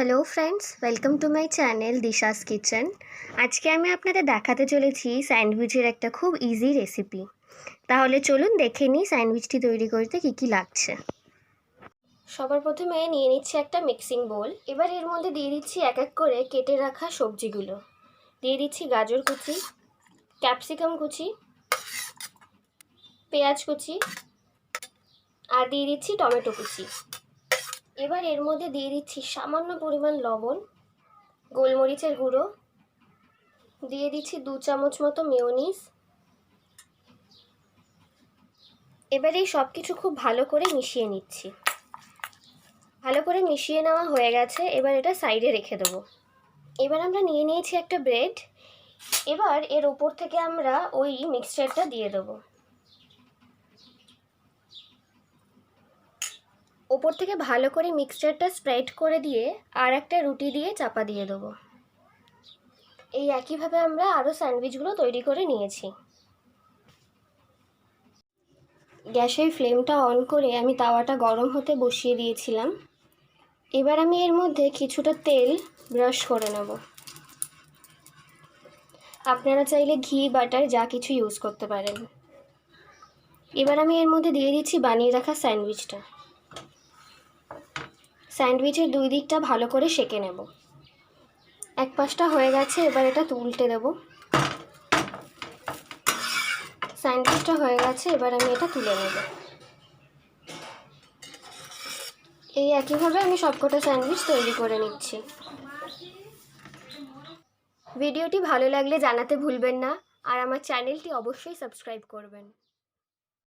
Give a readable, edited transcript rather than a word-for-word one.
Hello friends, welcome to my channel দিশাস kitchen. আজকে আমি আপনাদের দেখাতে চলেছি স্যান্ডউইচের একটা খুব ইজি রেসিপি। তাহলে চলুন দেখে নিই স্যান্ডউইচটি তৈরি করতে কী কী লাগছে। সবার প্রথমে নিয়ে নিচ্ছি একটা মিক্সিং বোল। এবার এর মধ্যে দিয়ে দিচ্ছি এক এক করে কেটে রাখা সবজিগুলো। দিয়ে দিচ্ছি গাজর কুচি, ক্যাপসিকাম কুচি, পেঁয়াজ কুচি আর দিয়ে দিচ্ছি টমেটো কুচি। এবার এর মধ্যে দিয়ে দিচ্ছি সামান্য পরিমাণ লবণ, গোলমরিচের গুঁড়ো, দিয়ে দিচ্ছি 2 চামচ মতো মেয়োনিজ। এবার এই সব কিছু খুব ভালো করে মিশিয়ে নিচ্ছি। ভালো করে মিশিয়ে নেওয়া হয়ে গেছে, এবার এটা সাইডে রেখে দেবো। এবার আমরা নিয়ে নিয়েছি একটা ব্রেড। এবার এর ওপর থেকে আমরা ওই মিক্সচারটা দিয়ে দেবো। ওপর থেকে ভালো করে মিক্সচারটা স্প্রেড করে দিয়ে আর একটা রুটি দিয়ে চাপা দিয়ে দেবো। এই একইভাবে আমরা আরও স্যান্ডউইচগুলো তৈরি করে নিয়েছি। গ্যাসের ফ্লেমটা অন করে আমি তাওয়াটা গরম হতে বসিয়ে দিয়েছিলাম। এবার আমি এর মধ্যে কিছুটা তেল ব্রাশ করে নেব। আপনারা চাইলে ঘি, বাটার যা কিছু ইউজ করতে পারেন। এবার আমি এর মধ্যে দিয়ে দিচ্ছি বানিয়ে রাখা স্যান্ডউইচটা। স্যান্ডউইচের দুই দিকটা ভালো করে সেঁকে নেব। এক পাশটা হয়ে গেছে, এবার এটা উল্টে দেব। স্যান্ডউইচটা হয়ে গেছে, এবার আমি এটা তুলে নেব। এই একইভাবে আমি সবকটা স্যান্ডউইচ তৈরি করে নিচ্ছি। ভিডিওটি ভালো লাগলে জানাতে ভুলবেন না, আর আমার চ্যানেলটি অবশ্যই সাবস্ক্রাইব করবেন।